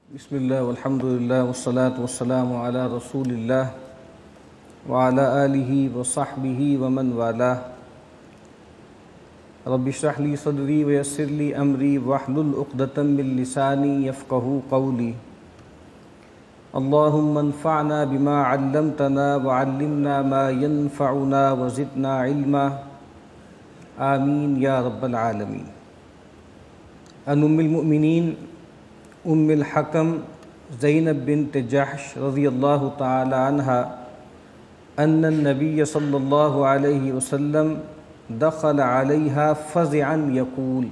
بسم اللہ والحمد للہ والصلاة والسلام علی رسول اللہ وعلی آلہ وصحبہ ومن والاہ۔ رب اشرح لی صدری ویسر لی امری واحلل عقدۃ من لسانی یفقہوا قولی۔ اللہم انفعنا بما علمتنا وعلمنا ما ينفعنا وزدنا علما، آمین یا رب العالمین۔ عن ام المؤمنین ام الحکم زینب بنت جحش رضی اللہ تعالی عنہا ان النبی صلی اللہ علیہ وسلم دخل علیہا فزعا یقول۔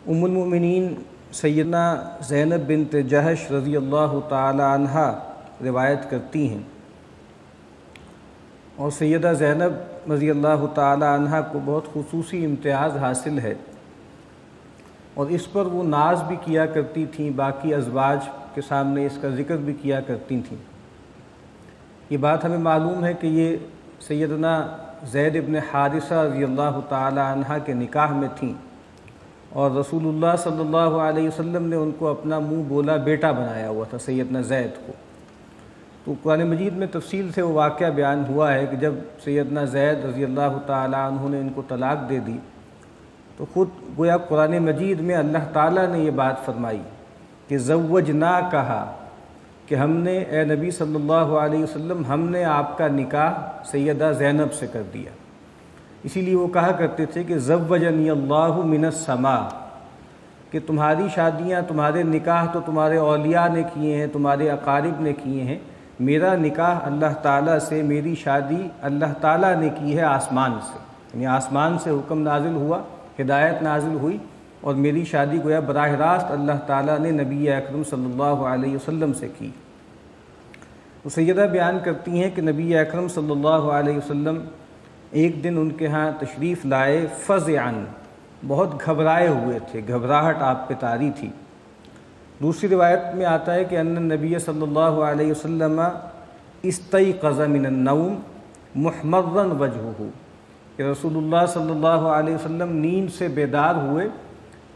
ام المؤمنین سیدنا زینب بنت جحش رضی اللہ تعالی عنہا روایت کرتی ہیں، اور سیدہ زینب رضی اللہ تعالی عنہا کو بہت خصوصی امتیاز حاصل ہے، اور اس پر وہ ناز بھی کیا کرتی تھیں، باقی ازواج کے سامنے اس کا ذکر بھی کیا کرتی تھیں۔ یہ بات ہمیں معلوم ہے کہ یہ سیدنا زید بن حارثہ رضی اللہ تعالی عنہ کے نکاح میں تھیں، اور رسول اللہ صلی اللہ علیہ وسلم نے ان کو اپنا منہ بولا بیٹا بنایا ہوا تھا، سیدنا زید کو۔ تو قرآن مجید میں تفصیل سے وہ واقعہ بیان ہوا ہے کہ جب سیدنا زید رضی اللہ تعالی عنہ نے ان کو طلاق دے دی، تو خود گویا قرآن مجید میں اللہ تعالیٰ نے یہ بات فرمائی کہ زوجنا کہا کہ ہم نے اے نبی صلی اللہ علیہ وسلم ہم نے آپ کا نکاح سیدہ زینب سے کر دیا۔ اسی لیے وہ کہا کرتے تھے کہ زوجنی اللہ من السماء، کہ تمہاری شادیاں تمہارے نکاح تو تمہارے اولیاء نے کیے ہیں، تمہارے اقارب نے کیے ہیں، میرا نکاح اللہ تعالیٰ سے، میری شادی اللہ تعالیٰ نے کی ہے آسمان سے، یعنی آسمان سے حکم نازل ہوا، ہدایت نازل ہوئی، اور میری شادی گویا براہ راست اللہ تعالیٰ نے نبی اکرم صلی اللہ علیہ وسلم سے کی۔ تو سیدہ بیان کرتی ہیں کہ نبی اکرم صلی اللہ علیہ وسلم ایک دن ان کے ہاں تشریف لائے، فزعاً، بہت گھبرائے ہوئے تھے، گھبراہٹ آپ پہ طاری تھی۔ دوسری روایت میں آتا ہے کہ ان النبی صلی اللہ علیہ وسلم استیقظ من النوم محمرا وجہہ، کہ رسول اللہ صلی اللہ علیہ وسلم نیند سے بیدار ہوئے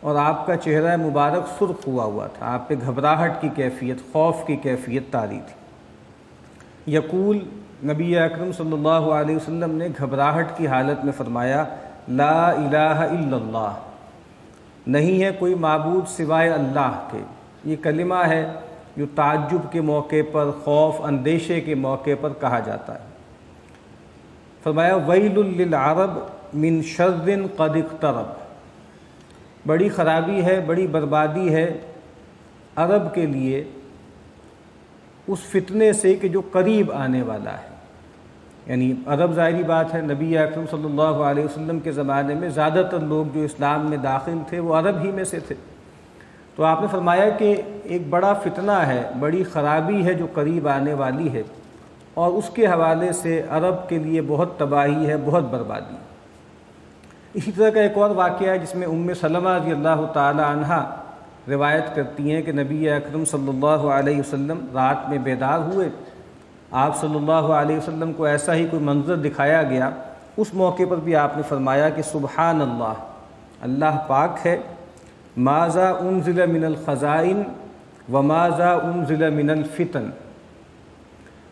اور آپ کا چہرہ مبارک سرخ ہوا تھا، آپ پہ گھبراہٹ کی کیفیت، خوف کی کیفیت طاری تھی۔ یقول، نبی اکرم صلی اللہ علیہ وسلم نے گھبراہٹ کی حالت میں فرمایا، لا الہ الا اللہ، نہیں ہے کوئی معبود سوائے اللہ کے۔ یہ کلمہ ہے جو تعجب کے موقع پر، خوف اندیشے کے موقع پر کہا جاتا ہے۔ فرمایا ویل للعرب من شر قد اقترب، بڑی خرابی ہے، بڑی بربادی ہے عرب کے لیے اس فتنے سے کہ جو قریب آنے والا ہے۔ یعنی عرب ظاہری بات ہے، نبی اکرم صلی اللہ علیہ وسلم کے زمانے میں زیادہ تر لوگ جو اسلام میں داخل تھے وہ عرب ہی میں سے تھے۔ تو آپ نے فرمایا کہ ایک بڑا فتنہ ہے، بڑی خرابی ہے جو قریب آنے والی ہے، اور اس کے حوالے سے عرب کے لیے بہت تباہی ہے، بہت بربادی۔ اسی طرح کا ایک اور واقعہ ہے جس میں ام سلمہ رضی اللہ تعالی عنہا روایت کرتی ہیں کہ نبی اکرم صلی اللہ علیہ وسلم رات میں بیدار ہوئے، آپ صلی اللہ علیہ وسلم کو ایسا ہی کوئی منظر دکھایا گیا، اس موقع پر بھی آپ نے فرمایا کہ سبحان اللہ، اللہ پاک ہے، ماذا انزل من الخزائن وماذا انزل من الفتن،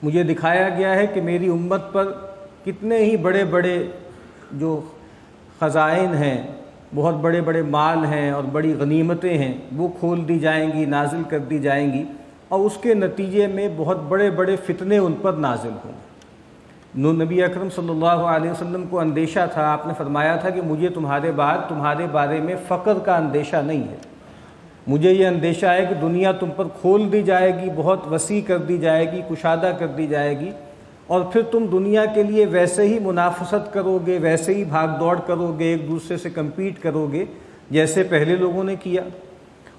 مجھے دکھایا گیا ہے کہ میری امت پر کتنے ہی بڑے بڑے جو خزائن ہیں، بہت بڑے بڑے مال ہیں اور بڑی غنیمتیں ہیں، وہ کھول دی جائیں گی، نازل کر دی جائیں گی، اور اس کے نتیجے میں بہت بڑے بڑے فتنے ان پر نازل ہوں گے۔ نبی اکرم صلی اللہ علیہ وسلم کو اندیشہ تھا، آپ نے فرمایا تھا کہ مجھے تمہارے بعد تمہارے بارے میں فقر کا اندیشہ نہیں ہے، مجھے یہ اندیشہ ہے کہ دنیا تم پر کھول دی جائے گی، بہت وسیع کر دی جائے گی، کشادہ کر دی جائے گی، اور پھر تم دنیا کے لیے ویسے ہی منافست کرو گے، ویسے ہی بھاگ دوڑ کرو گے، ایک دوسرے سے کمپیٹ کرو گے جیسے پہلے لوگوں نے کیا،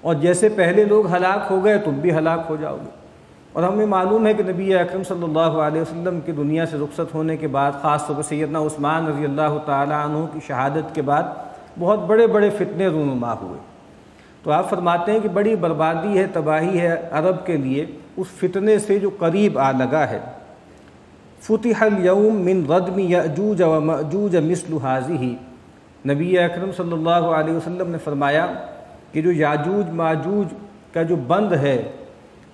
اور جیسے پہلے لوگ ہلاک ہو گئے تم بھی ہلاک ہو جاؤ گے۔ اور ہمیں معلوم ہے کہ نبی اکرم صلی اللہ علیہ وسلم کی دنیا سے رخصت ہونے کے بعد، خاص طور پر سیدنا عثمان رضی اللہ تعالی عنہ کی شہادت کے بعد بہت بڑے بڑے فتنے رونما ہوئے۔ تو آپ فرماتے ہیں کہ بڑی بربادی ہے، تباہی ہے عرب کے لیے اس فتنے سے جو قریب آ لگا ہے۔ فتح اليوم من ردم یأجوج ومأجوج مثل هذه، نبی اکرم صلی اللہ علیہ وسلم نے فرمایا کہ جو یاجوج ماجوج کا جو بند ہے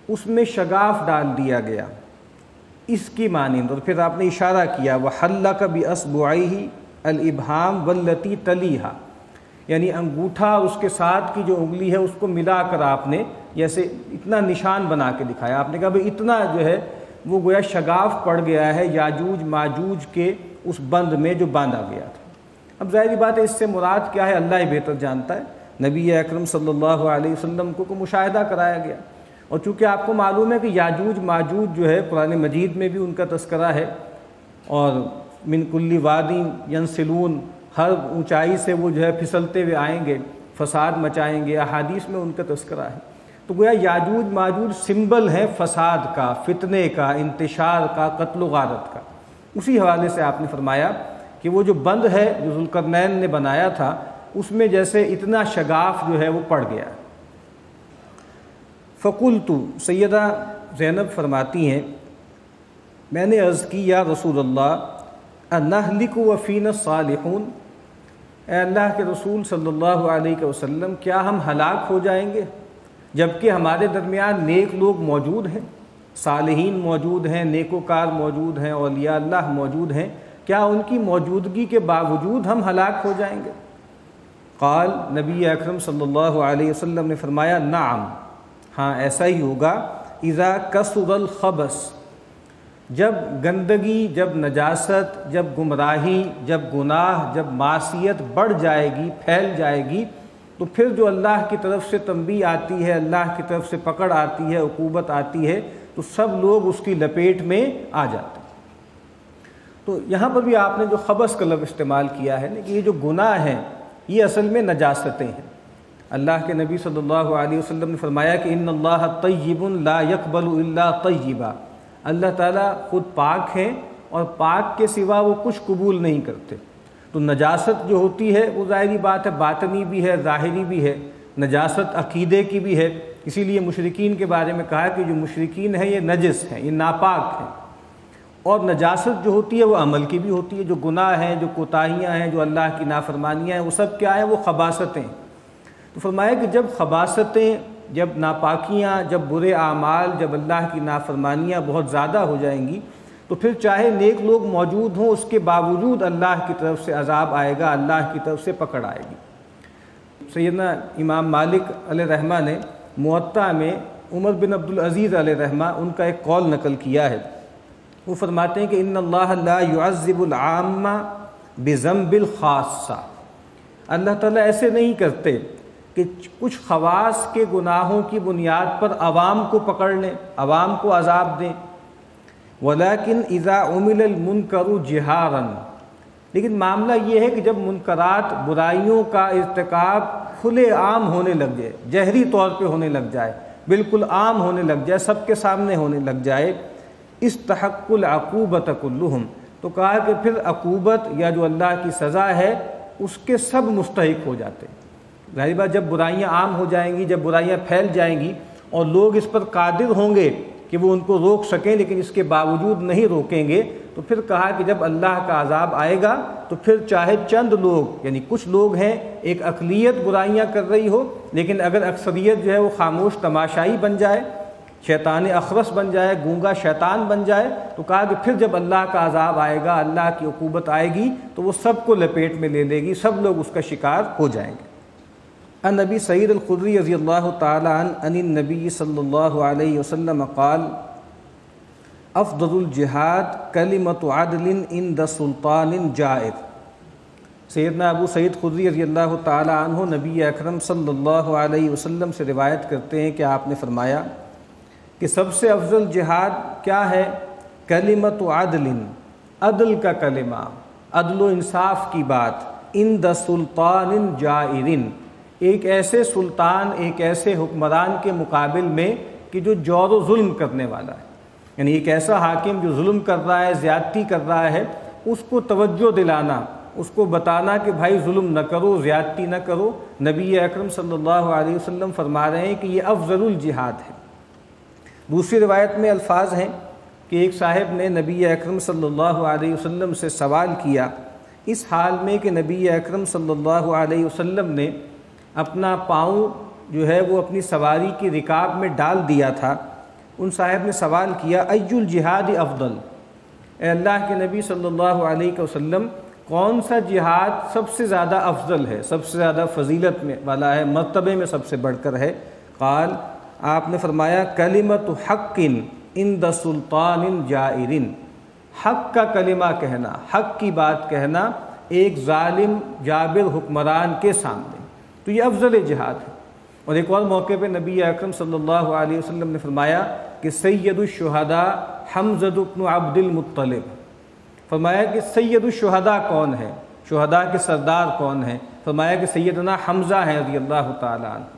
اس میں شگاف ڈال دیا گیا، اس کی مانند، اور پھر آپ نے اشارہ کیا وَحَلَّقَ بِأَصْبُعَيْهِ الْإِبْهَامَ وَالَّتِي تَلِيهَا، یعنی انگوٹھا اس کے ساتھ کی جو انگلی ہے اس کو ملا کر آپ نے جیسے اتنا نشان بنا کے دکھایا، آپ نے کہا بھئی اتنا جو ہے وہ گویا شگاف پڑ گیا ہے یاجوج ماجوج کے اس بند میں جو باندھا گیا تھا۔ اب ظاہری بات ہے اس سے مراد کیا ہے اللہ ہی بہتر جانتا ہے۔ نبی اکرم صلی اللہ علیہ وسلم کو مشاہدہ کرایا گیا، اور چونکہ آپ کو معلوم ہے کہ یاجوج ماجوج جو ہے قرآن مجید میں بھی ان کا تذکرہ ہے، اور من کل وادی ینسلون، ہر اونچائی سے وہ جو ہے پھسلتے ہوئے آئیں گے، فساد مچائیں گے، احادیث میں ان کا تذکرہ ہے۔ تو گویا یاجوج ماجوج سمبل ہے فساد کا، فتنے کا، انتشار کا، قتل و غارت کا۔ اسی حوالے سے آپ نے فرمایا کہ وہ جو بند ہے جو ذوالقرنین نے بنایا تھا اس میں جیسے اتنا شگاف جو ہے وہ پڑ گیا۔ فقلت، سیدہ زینب فرماتی ہیں میں نے عرض کی یا رسول اللہ انہلک وفینا الصالحون، اے اللہ کے رسول صلی اللہ علیہ وسلم کیا ہم ہلاک ہو جائیں گے جبکہ ہمارے درمیان نیک لوگ موجود ہیں، صالحین موجود ہیں، نیکوکار موجود ہیں، اولیاء اللہ موجود ہیں، کیا ان کی موجودگی کے باوجود ہم ہلاک ہو جائیں گے؟ قال، نبی اکرم صلی اللہ علیہ وسلم نے فرمایا نعم، ہاں ایسا ہی ہوگا، اذا کثر الخبث، جب گندگی، جب نجاست، جب گمراہی، جب گناہ، جب معصیت بڑھ جائے گی، پھیل جائے گی، تو پھر جو اللہ کی طرف سے تنبیہ آتی ہے، اللہ کی طرف سے پکڑ آتی ہے، عقوبت آتی ہے، تو سب لوگ اس کی لپیٹ میں آ جاتے ہیں۔ تو یہاں پر بھی آپ نے جو خبث کا لفظ استعمال کیا ہے کہ یہ جو گناہ ہیں یہ اصل میں نجاستیں ہیں۔ اللہ کے نبی صلی اللہ علیہ وسلم نے فرمایا کہ ان اللہ طیب لا يقبل الا طیبا، اللہ تعالیٰ خود پاک ہیں اور پاک کے سوا وہ کچھ قبول نہیں کرتے۔ تو نجاست جو ہوتی ہے وہ ظاہری بات ہے باطنی بھی ہے، ظاہری بھی ہے، نجاست عقیدے کی بھی ہے، اسی لیے مشرکین کے بارے میں کہا کہ جو مشرکین ہیں یہ نجس ہیں، یہ ناپاک ہیں۔ اور نجاست جو ہوتی ہے وہ عمل کی بھی ہوتی ہے، جو گناہ ہیں، جو کوتاہیاں ہیں، جو اللہ کی نافرمانیاں ہیں، وہ سب کیا ہیں؟ وہ خباثتیں۔ تو فرمایا کہ جب خباثتیں، جب ناپاکیاں، جب برے اعمال، جب اللہ کی نافرمانیاں بہت زیادہ ہو جائیں گی تو پھر چاہے نیک لوگ موجود ہوں اس کے باوجود اللہ کی طرف سے عذاب آئے گا، اللہ کی طرف سے پکڑ آئے گی۔ سیدنا امام مالک علیہ رحمہ نے موطا میں عمر بن عبدالعزیز علیہ رحمہ ان کا ایک قول نقل کیا ہے، وہ فرماتے ہیں کہ ان اللہ لا يعذب العامہ بذنب الخاصہ، اللہ تعالیٰ ایسے نہیں کرتے کہ کچھ خواص کے گناہوں کی بنیاد پر عوام کو پکڑ لیں، عوام کو عذاب دیں۔ ولیکن اذا عمل المنکر جہارا، لیکن معاملہ یہ ہے کہ جب منکرات، برائیوں کا ارتکاب کھلے عام ہونے لگ جائے، جہری طور پہ ہونے لگ جائے، بالکل عام ہونے لگ جائے، سب کے سامنے ہونے لگ جائے، استحق العقوبۃ کلہم، تو کہا کہ پھر عقوبت یا جو اللہ کی سزا ہے اس کے سب مستحق ہو جاتے ہیں۔ ظاہر بات جب برائیاں عام ہو جائیں گی، جب برائیاں پھیل جائیں گی اور لوگ اس پر قادر ہوں گے کہ وہ ان کو روک سکیں لیکن اس کے باوجود نہیں روکیں گے، تو پھر کہا کہ جب اللہ کا عذاب آئے گا تو پھر چاہے چند لوگ، یعنی کچھ لوگ ہیں، ایک اقلیت برائیاں کر رہی ہو، لیکن اگر اکثریت جو ہے وہ خاموش تماشائی بن جائے، شیطان اخرس بن جائے، گونگا شیطان بن جائے، تو کہا کہ پھر جب اللہ کا عذاب آئے گا، اللہ کی عقوبت آئے گی تو وہ سب کو لپیٹ میں لے لے گی، سب لوگ اس کا شکار ہو جائیں گے۔ عن نبی سعید الخدری رضی اللہ تعالی عنہ عن النبی صلی اللہ علیہ وسلم قال افضل الجہاد کلمۃ عدل عند سلطان جائر۔ سیدنا ابو سعید خدری رضی اللہ تعالی عنہ نبی اکرم صلی اللہ علیہ وسلم سے روایت کرتے ہیں کہ آپ نے فرمایا کہ سب سے افضل جہاد کیا ہے؟ کلمۃ عدل، عدل کا کلمہ، عدل و انصاف کی بات، عند سلطان جائر، ایک ایسے سلطان، ایک ایسے حکمران کے مقابل میں کہ جو جور و ظلم کرنے والا ہے، یعنی ایک ایسا حاکم جو ظلم کر رہا ہے، زیادتی کر رہا ہے، اس کو توجہ دلانا، اس کو بتانا کہ بھائی ظلم نہ کرو، زیادتی نہ کرو۔ نبی اکرم صلی اللہ علیہ وسلم فرما رہے ہیں کہ یہ افضل الجہاد ہے۔ دوسری روایت میں الفاظ ہیں کہ ایک صاحب نے نبی اکرم صلی اللہ علیہ وسلم سے سوال کیا، اس حال میں کہ نبی اکرم صلی اللہ علیہ وسلم نے اپنا پاؤں جو ہے وہ اپنی سواری کی رکاب میں ڈال دیا تھا، ان صاحب نے سوال کیا ای الجہاد افضل، اے اللہ کے نبی صلی اللہ علیہ وسلم کون سا جہاد سب سے زیادہ افضل ہے، سب سے زیادہ فضیلت میں والا ہے، مرتبے میں سب سے بڑھ کر ہے؟ قال، آپ نے فرمایا کلمۃ حق عند سلطان جائر، حق کا کلمہ کہنا، حق کی بات کہنا ایک ظالم جابر حکمران کے سامنے، تو یہ افضل جہاد ہے۔ اور ایک اور موقع پہ نبی اکرم صلی اللہ علیہ وسلم نے فرمایا کہ سید الشہداء حمزہ بن عبد المطلب، فرمایا کہ سید الشہداء کون ہے، شہداء کے سردار کون ہیں؟ فرمایا کہ سیدنا حمزہ ہیں رضی اللہ تعالیٰ عنہ۔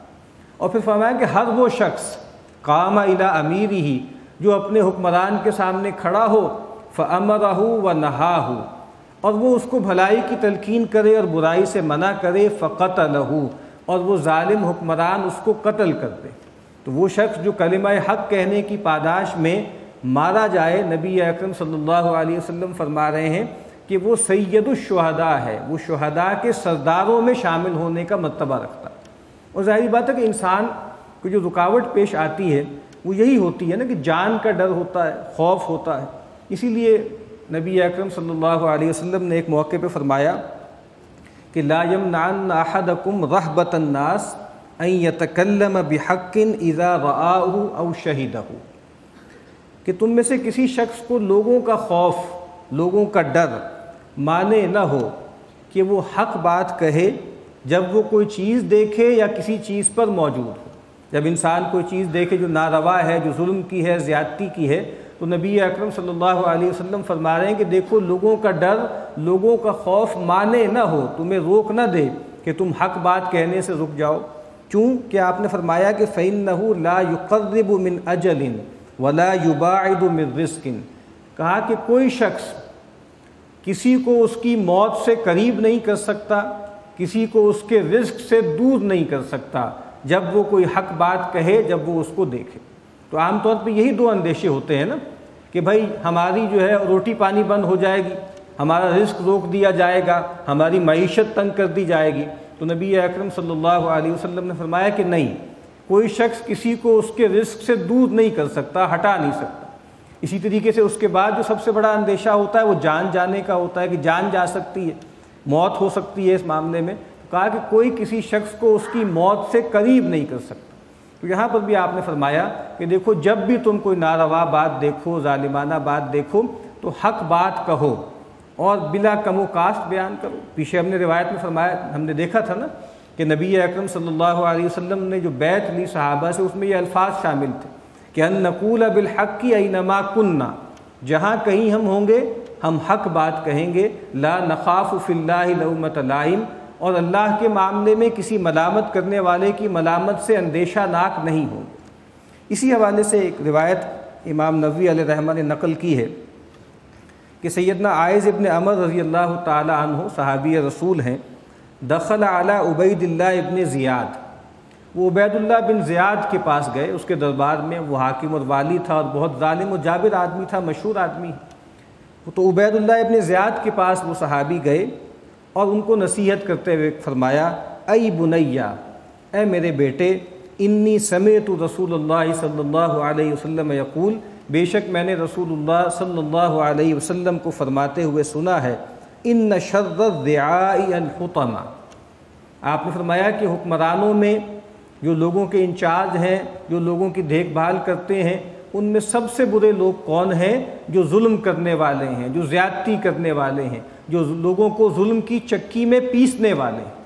اور پھر فرمایا کہ ہر وہ شخص قام الی امیرہ، جو اپنے حکمران کے سامنے کھڑا ہو، فامرہ ونہاہ، اور وہ اس کو بھلائی کی تلقین کرے اور برائی سے منع کرے، فقتلہ، اور وہ ظالم حکمران اس کو قتل کر دے، تو وہ شخص جو کلمہ حق کہنے کی پاداش میں مارا جائے، نبی اکرم صلی اللہ علیہ وسلم فرما رہے ہیں کہ وہ سید الشہداء ہے، وہ شہداء کے سرداروں میں شامل ہونے کا مرتبہ رکھتا ہے۔ اور ظاہری بات ہے کہ انسان کو جو رکاوٹ پیش آتی ہے وہ یہی ہوتی ہے نا، کہ جان کا ڈر ہوتا ہے، خوف ہوتا ہے۔ اسی لیے نبی اکرم صلی اللہ علیہ وسلم نے ایک موقع پہ فرمایا کہ لا یمنعن احدکم رہبۃ الناس ان یتکلم بحق اذا رآہ او شہدہ، کہ تم میں سے کسی شخص کو لوگوں کا خوف، لوگوں کا ڈر مانے نہ ہو کہ وہ حق بات کہے جب وہ کوئی چیز دیکھے یا کسی چیز پر موجود ہو۔ جب انسان کوئی چیز دیکھے جو ناروا ہے، جو ظلم کی ہے، زیادتی کی ہے، تو نبی اکرم صلی اللہ علیہ وسلم فرما رہے ہیں کہ دیکھو لوگوں کا ڈر، لوگوں کا خوف مانے نہ ہو، تمہیں روک نہ دے کہ تم حق بات کہنے سے رک جاؤ۔ کیوں کہ آپ نے فرمایا کہ فَإِنَّهُ لَا يُقَرِّبُ مِنْ أَجَلٍ وَلَا يُبَاعِدُ مِنْ رِزْقٍ، کہا کہ کوئی شخص کسی کو اس کی موت سے قریب نہیں کر سکتا، کسی کو اس کے رزق سے دور نہیں کر سکتا جب وہ کوئی حق بات کہے، جب وہ اس کو دیکھے۔ تو عام طور پہ یہی دو اندیشے ہوتے ہیں نا، کہ بھائی ہماری جو ہے روٹی پانی بند ہو جائے گی، ہمارا رزق روک دیا جائے گا، ہماری معیشت تنگ کر دی جائے گی۔ تو نبی اکرم صلی اللہ علیہ وسلم نے فرمایا کہ نہیں، کوئی شخص کسی کو اس کے رزق سے دور نہیں کر سکتا، ہٹا نہیں سکتا۔ اسی طریقے سے اس کے بعد جو سب سے بڑا اندیشہ ہوتا ہے وہ جان جانے کا ہوتا ہے، کہ جان جا سکتی ہے، موت ہو سکتی ہے اس معاملے میں۔ کہا کہ کوئی کسی شخص کو اس کی موت سے قریب نہیں کر سکتا۔ تو یہاں پر بھی آپ نے فرمایا کہ دیکھو جب بھی تم کوئی ناروا بات دیکھو، ظالمانہ بات دیکھو، تو حق بات کہو اور بلا کم و کاست بیان کرو۔ پیچھے ہم نے روایت میں فرمایا، ہم نے دیکھا تھا نا کہ نبی اکرم صلی اللہ علیہ وسلم نے جو بیعت لی صحابہ سے، اس میں یہ الفاظ شامل تھے کہ ان نقول بالحق اینما کننا، جہاں کہیں ہم ہوں گے ہم حق بات کہیں گے، لا نخاف فی اللہ لومۃ لائم، اور اللہ کے معاملے میں کسی ملامت کرنے والے کی ملامت سے اندیشہ ناک نہیں ہوں گے۔ اسی حوالے سے ایک روایت امام نووی علیہ رحمہ نے نقل کی ہے کہ سیدنا عائذ ابن عمر رضی اللہ تعالی عنہ صحابی رسول ہیں، دخل علی عبید اللہ ابن زیاد، وہ عبید اللہ بن زیاد کے پاس گئے، اس کے دربار میں، وہ حاکم اور والی تھا اور بہت ظالم و جابر آدمی تھا، مشہور آدمی۔ تو عبید اللہ ابن زیاد کے پاس وہ صحابی گئے اور ان کو نصیحت کرتے ہوئے فرمایا ای بنیا، اے میرے بیٹے، انی سمعت رسول اللہ صلی اللہ علیہ وسلم یقول، بے شک میں نے رسول اللہ صلی اللہ علیہ وسلم کو فرماتے ہوئے سنا ہے، ان شر الرعاء الحطمہ، آپ نے فرمایا کہ حکمرانوں میں جو لوگوں کے انچارج ہیں، جو لوگوں کی دیکھ بھال کرتے ہیں، ان میں سب سے برے لوگ کون ہیں؟ جو ظلم کرنے والے ہیں، جو زیادتی کرنے والے ہیں، جو لوگوں کو ظلم کی چکی میں پیسنے والے ہیں۔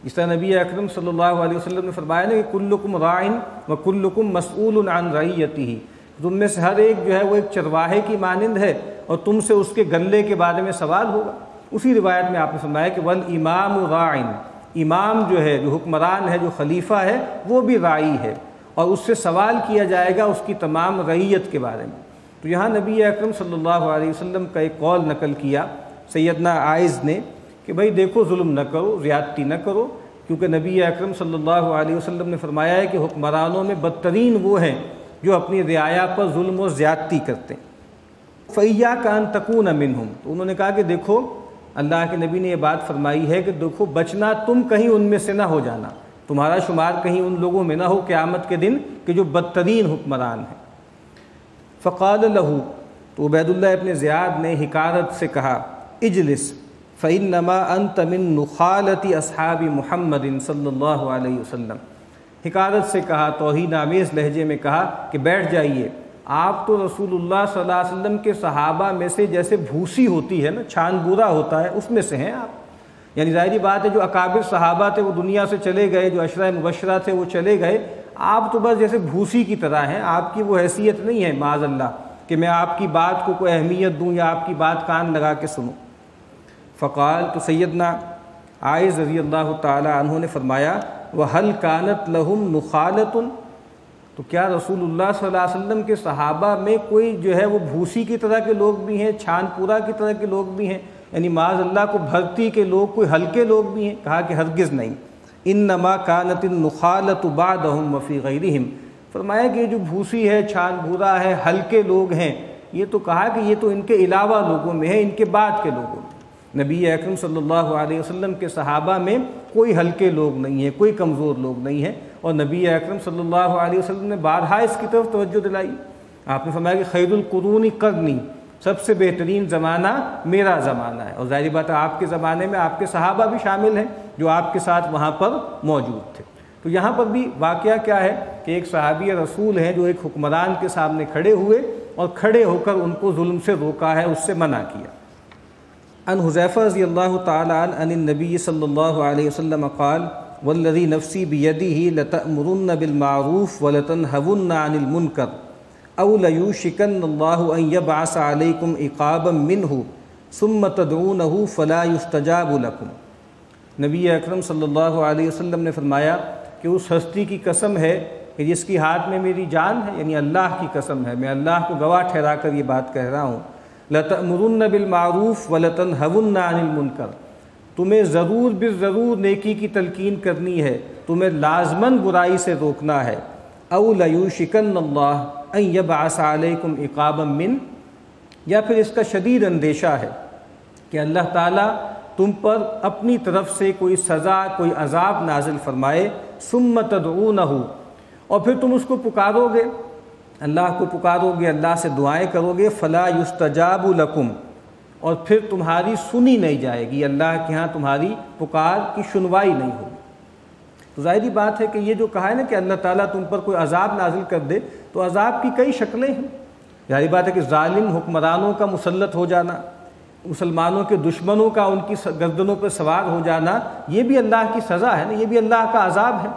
اس طرح نبی اکرم صلی اللہ علیہ وسلم نے فرمایا نا کہ کلکم راعٍ وکلکم مسئول عن رعیتہ، تم میں سے ہر ایک جو ہے وہ ایک چرواہے کی مانند ہے اور تم سے اس کے گلے کے بارے میں سوال ہوگا۔ اسی روایت میں آپ نے فرمایا کہ والامام راعٍ، امام جو ہے، جو حکمران ہے، جو خلیفہ ہے، وہ بھی راعی ہے اور اس سے سوال کیا جائے گا اس کی تمام رعیت کے بارے میں۔ تو یہاں نبی اکرم صلی اللہ علیہ وسلم کا ایک قول نقل کیا سیدنا عائذ نے کہ بھائی دیکھو ظلم نہ کرو، زیادتی نہ کرو، کیونکہ نبی اکرم صلی اللہ علیہ وسلم نے فرمایا ہے کہ حکمرانوں میں بدترین وہ ہیں جو اپنی رعایا پر ظلم و زیادتی کرتے ہیں۔ فَإِيَّاكَ أَن تَكُونَ مِنْهُمْ، تو انہوں نے کہا کہ دیکھو اللہ کے نبی نے یہ بات فرمائی ہے کہ دیکھو بچنا تم کہیں ان میں سے نہ ہو جانا، تمہارا شمار کہیں ان لوگوں میں نہ ہو قیامت کے دن کہ جو بدترین حکمران ہیں۔ فقال له، تو عبید اللہ ابن زیاد نے حکارت سے کہا، اجلس فإنما أنت من نخالة أصحاب محمد صلی اللہ علیہ وسلم۔ حکارت سے کہا، توہین آمیز لہجے میں کہا کہ بیٹھ جائیے، آپ تو رسول اللہ صلی اللہ علیہ وسلم کے صحابہ میں سے جیسے بھوسی ہوتی ہے نا، چھان بورا ہوتا ہے، اس میں سے ہیں آپ۔ یعنی ظاہری بات ہے جو اکابر صحابہ تھے وہ دنیا سے چلے گئے، جو عشرہ مبشرہ تھے وہ چلے گئے، آپ تو بس جیسے بھوسی کی طرح ہیں، آپ کی وہ حیثیت نہیں ہے معاذ اللہ کہ میں آپ کی بات کو کوئی اہمیت دوں یا آپ کی بات کان لگا کے سنوں۔ فقال، تو سیدنا عائذ رضی اللہ تعالی عنہ نے فرمایا، وَهَلْ كَانَتْ لَهُمْ نُخَالَةٌ، تو کیا رسول اللہ صلی اللہ علیہ وسلم کے صحابہ میں کوئی جو ہے وہ بھوسی کی طرح کے لوگ بھی ہیں، چھان پورا کی طرح کے لوگ بھی ہیں، یعنی معاذ اللہ کو بھرتی کے لوگ کوئی ہلکے لوگ بھی ہیں؟ کہا کہ ہرگز نہیں، انما كانت النخالة بعدهم وفي غيرهم، فرمایا کہ یہ جو بھوسی ہے، چھان بھورا ہے، ہلکے لوگ ہیں، یہ تو کہا کہ یہ تو ان کے علاوہ لوگوں میں ہے، ان کے بعد کے لوگوں میں۔ نبی اکرم صلی اللہ علیہ وسلم کے صحابہ میں کوئی ہلکے لوگ نہیں ہیں، کوئی کمزور لوگ نہیں ہیں، اور نبی اکرم صلی اللہ علیہ وسلم نے بارہا اس کی طرف توجہ دلائی۔ آپ نے فرمایا کہ خیر القرون قرنی، سب سے بہترین زمانہ میرا زمانہ ہے، اور ظاہری بات ہے آپ کے زمانے میں آپ کے صحابہ بھی شامل ہیں جو آپ کے ساتھ وہاں پر موجود تھے۔ تو یہاں پر بھی واقعہ کیا ہے کہ ایک صحابی رسول ہیں جو ایک حکمران کے سامنے کھڑے ہوئے اور کھڑے ہو کر ان کو ظلم سے روکا ہے، اس سے منع کیا۔ عن حذیفہ رضی اللہ تعالی عنہ عن النبی صلی اللہ علیہ وسلم قال، والذی نفسی بیدہ لتأمرن بالمعروف ولتنہون عن المنکر او لیوشکن اللہ ان یبعث علیکم عقابا منہ ثم تدعونہ فلا یستجاب لکم۔ نبی اکرم صلی اللہ علیہ وسلم نے فرمایا کہ اس ہستی کی قسم ہے کہ جس کی ہاتھ میں میری جان ہے، یعنی اللہ کی قسم ہے، میں اللہ کو گواہ ٹھہرا کر یہ بات کہہ رہا ہوں، لَتَأْمُرُنَّ بِالْمَعْرُوفِ وَلَتَنْهَوُنَّ عَنِ الْمُنْكَرِ، تمہیں ضرور بالضرور نیکی کی تلقین کرنی ہے، تمہیں لازماً برائی سے روکنا ہے۔ اَوْ لَيُوشِكَنَّ اللَّهُ أَن يَبْعَثَ عَلَيْكُمْ عِقَابًا مِّنْهُ، یا پھر اس کا شدید اندیشہ ہے کہ اللہ تعالیٰ تم پر اپنی طرف سے کوئی سزا، کوئی عذاب نازل فرمائے، ثُمَّ تَدْعُونَهُ، اور پھر تم اس کو پکارو گے، اللہ کو پکارو گے، اللہ سے دعائیں کرو گے، فلا یستجاب لکم، اور پھر تمہاری سنی نہیں جائے گی، اللہ کے ہاں تمہاری پکار کی سنوائی نہیں ہوگی۔ تو ظاہری بات ہے کہ یہ جو کہا ہے نا کہ اللہ تعالیٰ تم پر کوئی عذاب نازل کر دے، تو عذاب کی کئی شکلیں ہیں۔ ظاہری بات ہے کہ ظالم حکمرانوں کا مسلط ہو جانا، مسلمانوں کے دشمنوں کا ان کی گردنوں پر سوار ہو جانا، یہ بھی اللہ کی سزا ہے نا، یہ بھی اللہ کا عذاب ہے۔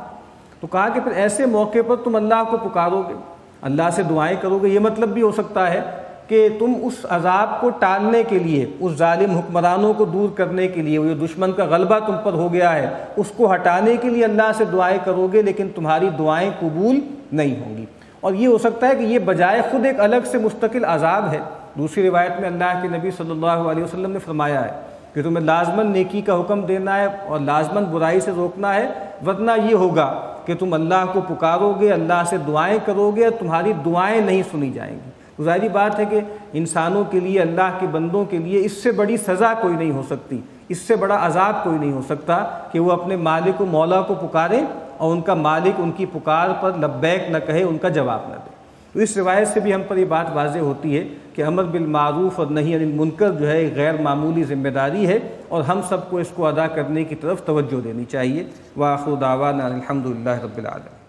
تو کہا کہ پھر ایسے موقع پر تم اللہ کو پکارو گے، اللہ سے دعائیں کرو گے، یہ مطلب بھی ہو سکتا ہے کہ تم اس عذاب کو ٹالنے کے لیے، اس ظالم حکمرانوں کو دور کرنے کے لیے، وہ جو دشمن کا غلبہ تم پر ہو گیا ہے اس کو ہٹانے کے لیے اللہ سے دعائیں کرو گے، لیکن تمہاری دعائیں قبول نہیں ہوں گی۔ اور یہ ہو سکتا ہے کہ یہ بجائے خود ایک الگ سے مستقل عذاب ہے۔ دوسری روایت میں اللہ کے نبی صلی اللہ علیہ وسلم نے فرمایا ہے کہ تمہیں لازماً نیکی کا حکم دینا ہے اور لازماً برائی سے روکنا ہے، ورنہ یہ ہوگا کہ تم اللہ کو پکارو گے، اللہ سے دعائیں کرو گے، اور تمہاری دعائیں نہیں سنی جائیں گی۔ تو ظاہری بات ہے کہ انسانوں کے لیے، اللہ کے بندوں کے لیے اس سے بڑی سزا کوئی نہیں ہو سکتی، اس سے بڑا عذاب کوئی نہیں ہو سکتا کہ وہ اپنے مالک و مولا کو پکاریں اور ان کا مالک ان کی پکار پر لبیک نہ کہے، ان کا جواب نہ دے۔ تو اس روایت سے بھی ہم پر یہ بات واضح ہوتی ہے کہ امر بالمعروف اور نہی عن المنکر جو ہے ایک غیر معمولی ذمہ داری ہے، اور ہم سب کو اس کو ادا کرنے کی طرف توجہ دینی چاہیے۔ وآخر دعوانا الحمدللہ رب العالمین۔